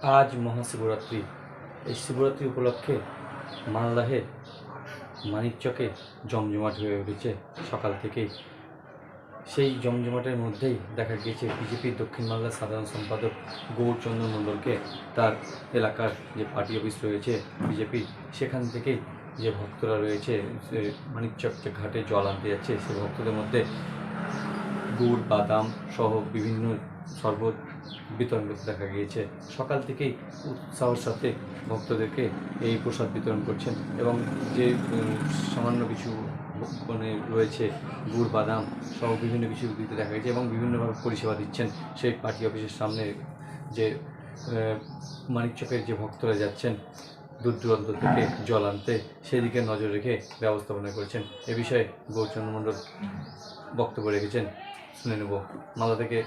আজ মহাশিবরাত্রি। এই শিবরাত্রি উপলক্ষে মালদাহে মানিকচকে জমজমাট হয়ে উঠেছে সকাল থেকেই। সেই জমজমাটের মধ্যেই দেখা গিয়েছে বিজেপির দক্ষিণ মালদার সাধারণ সম্পাদক গৌরচন্দ্র মণ্ডলকে তার এলাকার যে পার্টি অফিস রয়েছে বিজেপির, সেখান থেকেই যে ভক্তরা রয়েছে মানিকচক যে ঘাটে জল আনতে যাচ্ছে, সেই ভক্তদের মধ্যে গুড়, বাদাম সহ বিভিন্ন শরবত বিতরণ করতে দেখা গিয়েছে। সকাল থেকেই উৎসাহের সাথে ভক্তদেরকে এই প্রসাদ বিতরণ করছেন এবং যে সামান্য কিছু রয়েছে গুড়, বাদাম সহ বিভিন্ন কিছু দিতে দেখা গেছে এবং বিভিন্নভাবে পরিষেবা দিচ্ছেন। সেই পার্টি অফিসের সামনে যে মানিকচকের যে ভক্তরা যাচ্ছেন দূর দূরান্ত থেকে জল আনতে, সেদিকে নজর রেখে ব্যবস্থাপনা করেছেন। এ বিষয়ে গৌরচন্দ্র মণ্ডল বক্তব্য রেখেছেন, শুনে নেব। মালদা থেকে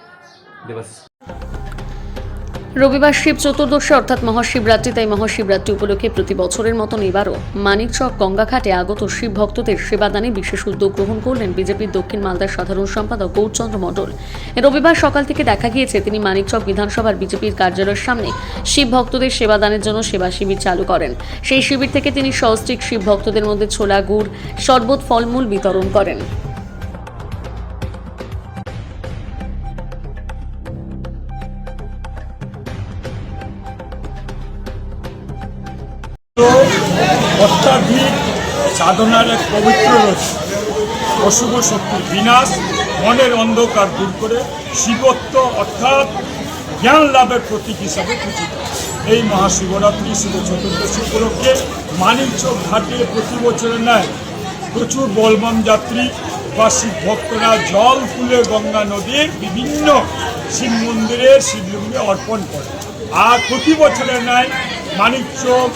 দেবাশিস। রবিবার শিব চতুর্দশী অর্থাৎ মহাশিবরাত্রি। তাই মহাশিবরাত্রি উপলক্ষে প্রতি বছরের মতন এবারও মানিকচক গঙ্গাঘাটে আগত শিব ভক্তদের সেবাদানে বিশেষ উদ্যোগ গ্রহণ করলেন বিজেপির দক্ষিণ মালদার সাধারণ সম্পাদক গৌরচন্দ্র মণ্ডল। রবিবার সকাল থেকে দেখা গিয়েছে তিনি মানিকচক বিধানসভার বিজেপির কার্যালয়ের সামনে শিব ভক্তদের সেবাদানের জন্য সেবা শিবির চালু করেন। সেই শিবির থেকে তিনি সহস্ত্রীক শিব ভক্তদের মধ্যে ছোলা, গুড়, শরবত, ফলমূল বিতরণ করেন। অত্যাধিক সাধনার এক পবিত্র রশ্মি, অশুভ শক্তির বিনাশ, মনের অন্ধকার দূর করে শিবত্ব অর্থাৎ জ্ঞান লাভের প্রতীক হিসাবে পূজিত। এই মহাশিবরাত্রি শিব চতুর্দশী উপলক্ষে মানিকচক ঘাটে প্রতি বছরের ন্যায় প্রচুর বলবম যাত্রী বা শিব ভক্তরা জল তুলে গঙ্গা নদীর বিভিন্ন শিব মন্দিরে শিবলিঙ্গে অর্পণ করে। আর প্রতি বছরের ন্যায় মানিকচক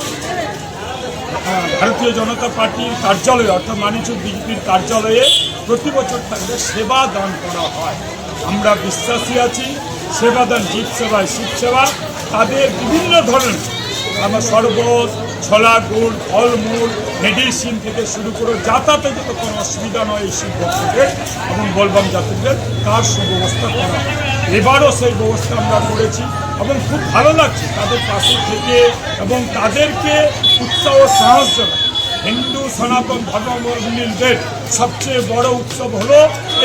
ভারতীয় জনতা পার্টির কার্যালয়ে অর্থাৎ মানিকচক বিজেপির কার্যালয়ে প্রতি বছর থাকলে সেবা দান করা হয়। আমরা বিশ্বাসী আছি সেবাদান জীব সেবায় শিব সেবা। তাদের বিভিন্ন ধরনের আমার শরবত, ছোলা, গুড়, ফলমূল, মেডিসিন থেকে শুরু করে যাতায়াতে যত কোনো অসুবিধা নয় এই শিব ভক্তদের এবং বলবাম যাত্রীদের, তার সুব্যবস্থা করা হয়। এবারও সেই ব্যবস্থা আমরা করেছি এবং খুব ভালো লাগছে তাদের পাশে থেকে এবং তাদেরকে উৎসাহ সাহস জানায়। হিন্দু সনাতন ধর্মাবলম্বীদের সবচেয়ে বড় উৎসব হলো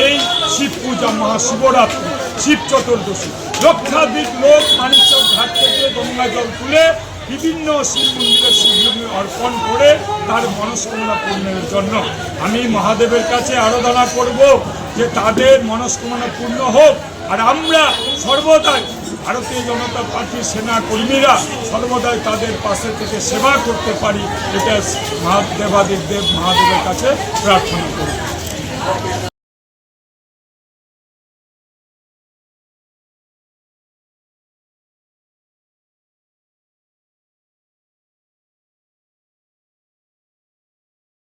এই শিব পূজা, মহাশিবরাত্রি, শিব চতুর্দশী। লক্ষাধিক লোক মানিকচক ঘাট থেকে গঙ্গা জল তুলে বিভিন্ন শিব মন্দিরে শিবলিঙ্গে অর্পণ করে তার মনস্কামনা পূর্ণের জন্য। আমি মহাদেবের কাছে আরাধনা করব যে তাদের মনস্কামনা পূর্ণ হোক। আর আমরা সর্বদাই ভারতীয় জনতা পার্টির সেনা কর্মীরা সর্বদাই তাদের পাশে থেকে সেবা করতে পারি, এটা মহাদেবাদিদেব মহাদেবের কাছে প্রার্থনা করি।